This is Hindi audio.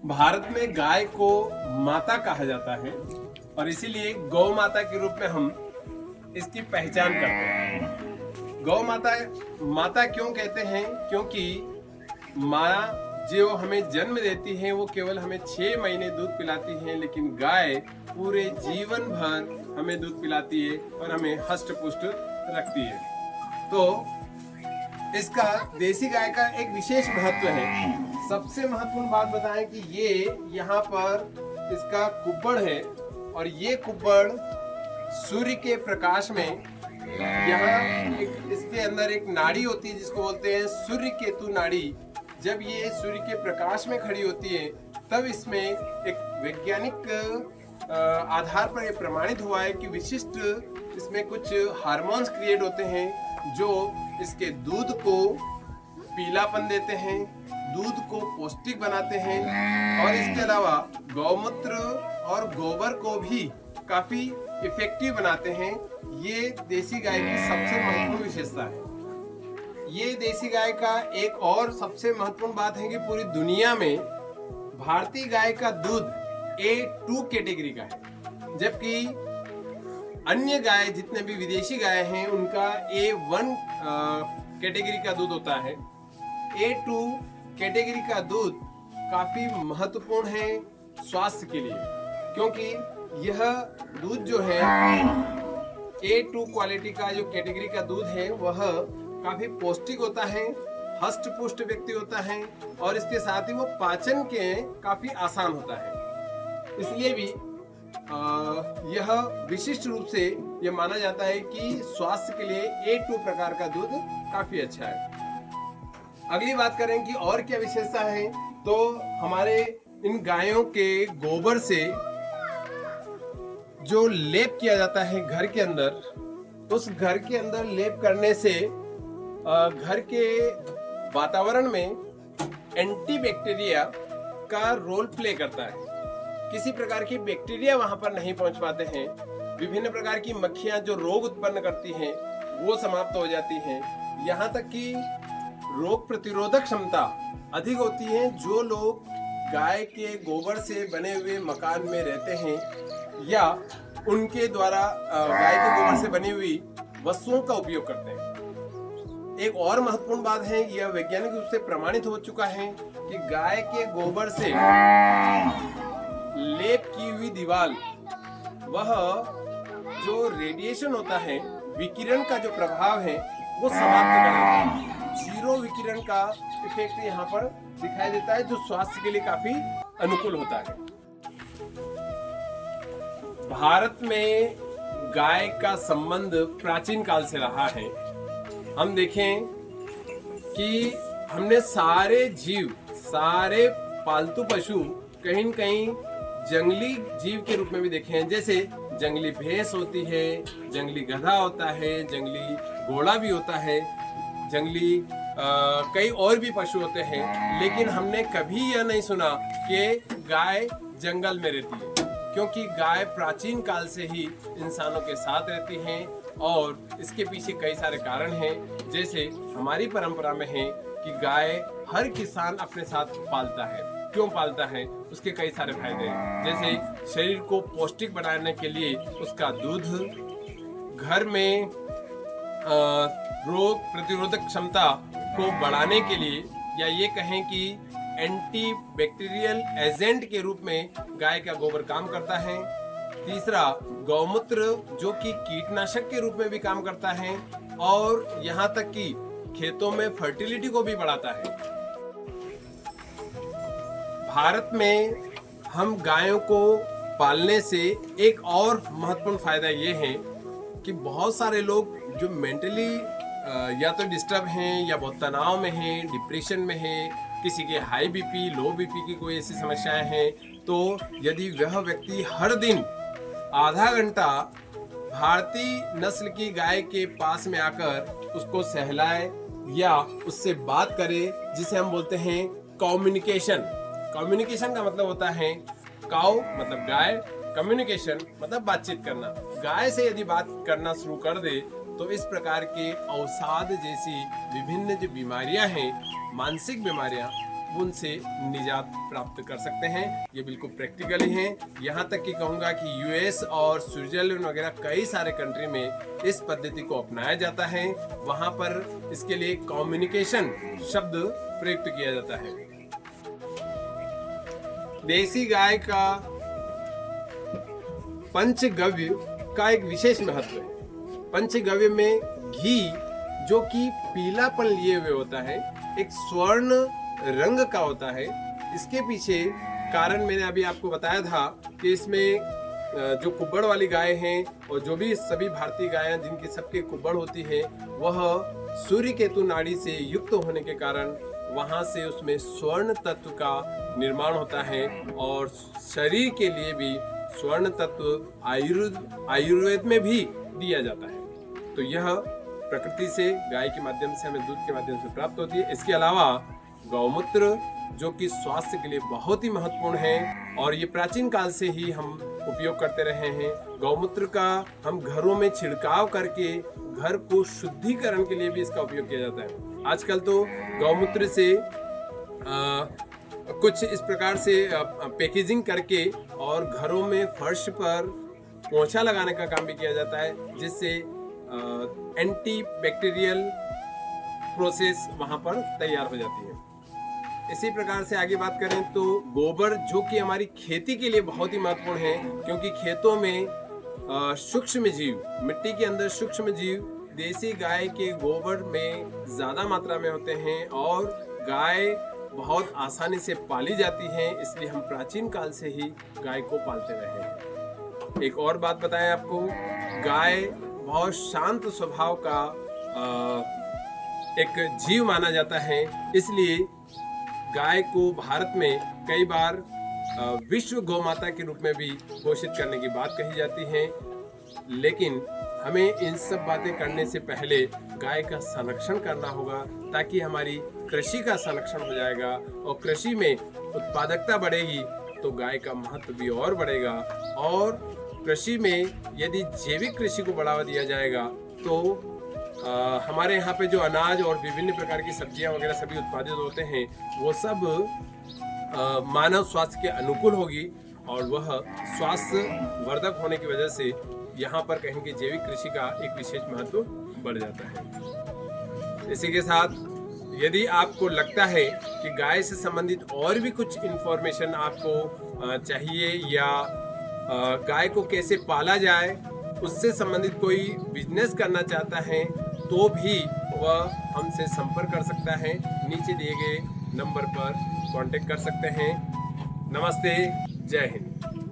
भारत में गाय को माता कहा जाता है और इसीलिए गौ माता के रूप में हम इसकी पहचान करते हैं। गौ माता माता क्यों कहते हैं? क्योंकि माँ जो हमें जन्म देती है वो केवल हमें 6 महीने दूध पिलाती है, लेकिन गाय पूरे जीवन भर हमें दूध पिलाती है और हमें हष्ट पुष्ट रखती है। तो इसका देसी गाय का एक विशेष महत्व है। सबसे महत्वपूर्ण बात बताएं कि ये यहाँ पर इसका कुब्बड़ है और ये कुब्बड़ सूर्य के प्रकाश में यहाँ इसके अंदर एक नाड़ी होती है जिसको बोलते हैं सूर्य केतु नाड़ी। जब ये सूर्य के प्रकाश में खड़ी होती है तब इसमें एक वैज्ञानिक आधार पर यह प्रमाणित हुआ है कि विशिष्ट इसमें कुछ हार्मोन्स क्रिएट होते हैं जो इसके दूध को पीलापन देते हैं, दूध को पौष्टिक बनाते हैं और इसके अलावा गौमूत्र और गोबर को भी काफी इफेक्टिव बनाते हैं। ये देसी गाय की सबसे महत्वपूर्ण विशेषता है। ये देसी गाय का एक और सबसे महत्वपूर्ण बात है कि पूरी दुनिया में भारतीय गाय का दूध A2 कैटेगरी का है, जबकि अन्य गाय जितने भी विदेशी गाय हैं उनका A1 कैटेगरी का दूध होता है। A2 कैटेगरी का दूध काफी महत्वपूर्ण है स्वास्थ्य के लिए, क्योंकि यह दूध जो है A2 क्वालिटी का जो कैटेगरी का दूध है वह काफी पौष्टिक होता है, हष्ट पुष्ट व्यक्ति होता है और इसके साथ ही वो पाचन के काफी आसान होता है। इसलिए भी यह विशिष्ट रूप से यह माना जाता है कि स्वास्थ्य के लिए A2 प्रकार का दूध काफी अच्छा है। अगली बात करें कि और क्या विशेषता है, तो हमारे इन गायों के गोबर से जो लेप किया जाता है घर के अंदर, उस घर के अंदर लेप करने से घर के वातावरण में एंटीबैक्टीरिया का रोल प्ले करता है। किसी प्रकार की बैक्टीरिया वहां पर नहीं पहुंच पाते हैं। विभिन्न प्रकार की मक्खियां जो रोग उत्पन्न करती हैं वो समाप्त हो जाती हैं। यहाँ तक कि रोग प्रतिरोधक क्षमता अधिक होती है। जो लोग गाय के गोबर से बने हुए मकान में रहते हैं या उनके द्वारा गाय के गोबर से बनी हुई वस्तुओं का उपयोग करते हैं। एक और महत्वपूर्ण बात है, यह वैज्ञानिक रूप से प्रमाणित हो चुका है कि गाय के गोबर से लेप की हुई दीवार, वह जो रेडिएशन होता है, विकिरण का जो प्रभाव है वो समाप्त कर देता है। जीरो विकिरण का इफेक्ट यहाँ पर दिखाई देता है, जो स्वास्थ्य के लिए काफी अनुकूल होता है। भारत में गाय का संबंध प्राचीन काल से रहा है। हम देखें कि हमने सारे जीव, सारे पालतू पशु कहीं न कहीं जंगली जीव के रूप में भी देखे हैं। जैसे जंगली भैंस होती है, जंगली गधा होता है, जंगली घोड़ा भी होता है, जंगली कई और भी पशु होते हैं। लेकिन हमने कभी यह नहीं सुना कि गाय जंगल में रहती है, क्योंकि गाय प्राचीन काल से ही इंसानों के साथ रहती हैं और इसके पीछे कई सारे कारण हैं। जैसे हमारी परंपरा में है कि गाय हर किसान अपने साथ पालता है। क्यों पालता है? उसके कई सारे फायदे हैं। जैसे शरीर को पौष्टिक बनाने के लिए उसका दूध, घर में रोग प्रतिरोधक क्षमता को बढ़ाने के लिए, या ये कहें कि एंटी बैक्टीरियल एजेंट के रूप में गाय का गोबर काम करता है। तीसरा, गौमूत्र जो कि कीटनाशक के रूप में भी काम करता है और यहाँ तक कि खेतों में फर्टिलिटी को भी बढ़ाता है। भारत में हम गायों को पालने से एक और महत्वपूर्ण फायदा ये है कि बहुत सारे लोग जो मेंटली या तो डिस्टर्ब हैं या बहुत तनाव में हैं, डिप्रेशन में हैं, किसी के हाई बीपी, लो बीपी की कोई ऐसी समस्याएं हैं, तो यदि वह व्यक्ति हर दिन आधा घंटा भारतीय नस्ल की गाय के पास में आकर उसको सहलाए या उससे बात करे, जिसे हम बोलते हैं कम्युनिकेशन। कम्युनिकेशन का मतलब होता है काउ मतलब गाय, कम्युनिकेशन मतलब बातचीत करना। गाय से यदि बात करना शुरू कर दे तो इस प्रकार के अवसाद जैसी विभिन्न जो बीमारियां हैं, मानसिक बीमारियां, उनसे निजात प्राप्त कर सकते हैं। ये बिल्कुल प्रैक्टिकली हैं। यहाँ तक कि कहूँगा कि यूएस और स्विट्जरलैंड वगैरह कई सारे कंट्री में इस पद्धति को अपनाया जाता है। वहाँ पर इसके लिए कम्युनिकेशन शब्द प्रयुक्त किया जाता है। देसी गाय का पंचगव्य का एक विशेष महत्व है। पंचगव्य में घी जो कि पीलापन लिए हुए होता है, एक स्वर्ण रंग का होता है। इसके पीछे कारण मैंने अभी आपको बताया था कि इसमें जो कुब्बड़ वाली गाय हैं और जो भी सभी भारतीय गायें जिनकी सबके कुब्बड़ होती है, वह सूर्य केतु नाड़ी से युक्त होने के कारण वहां से उसमें स्वर्ण तत्व का निर्माण होता है और शरीर के लिए भी स्वर्ण तत्व आयुर्वेद में भी दिया जाता है। तो यह प्रकृति से गाय के माध्यम से हमें दूध के माध्यम से प्राप्त होती है। इसके अलावा गौमूत्र जो कि स्वास्थ्य के लिए बहुत ही महत्वपूर्ण है और ये प्राचीन काल से ही हम उपयोग करते रहे हैं। गौमूत्र का हम घरों में छिड़काव करके घर को शुद्धिकरण के लिए भी इसका उपयोग किया जाता है। आजकल तो गौमूत्र से कुछ इस प्रकार से पैकेजिंग करके और घरों में फर्श पर पोंछा लगाने का काम भी किया जाता है, जिससे एंटी बैक्टीरियल प्रोसेस वहां पर तैयार हो जाती है। इसी प्रकार से आगे बात करें तो गोबर जो कि हमारी खेती के लिए बहुत ही महत्वपूर्ण है, क्योंकि खेतों में सूक्ष्म जीव, मिट्टी के अंदर सूक्ष्म जीव देसी गाय के गोबर में ज्यादा मात्रा में होते हैं और गाय बहुत आसानी से पाली जाती है। इसलिए हम प्राचीन काल से ही गाय को पालते रहे हैं। एक और बात बताएं आपको, गाय बहुत शांत स्वभाव का एक जीव माना जाता है। इसलिए गाय को भारत में कई बार विश्व गौमाता के रूप में भी घोषित करने की बात कही जाती है। लेकिन हमें इन सब बातें करने से पहले गाय का संरक्षण करना होगा, ताकि हमारी कृषि का संरक्षण हो जाएगा और कृषि में उत्पादकता बढ़ेगी तो गाय का महत्व भी और बढ़ेगा। और कृषि में यदि जैविक कृषि को बढ़ावा दिया जाएगा तो हमारे यहाँ पे जो अनाज और विभिन्न प्रकार की सब्जियां वगैरह सभी उत्पादित होते हैं वो सब मानव स्वास्थ्य के अनुकूल होगी और वह स्वास्थ्य वर्धक होने की वजह से यहाँ पर कहीं कि जैविक कृषि का एक विशेष महत्व बढ़ जाता है। इसी के साथ यदि आपको लगता है कि गाय से संबंधित और भी कुछ इंफॉर्मेशन आपको चाहिए या गाय को कैसे पाला जाए उससे संबंधित कोई बिजनेस करना चाहता है तो भी वह हमसे संपर्क कर सकता है। नीचे दिए गए नंबर पर कांटेक्ट कर सकते हैं। नमस्ते, जय हिंद।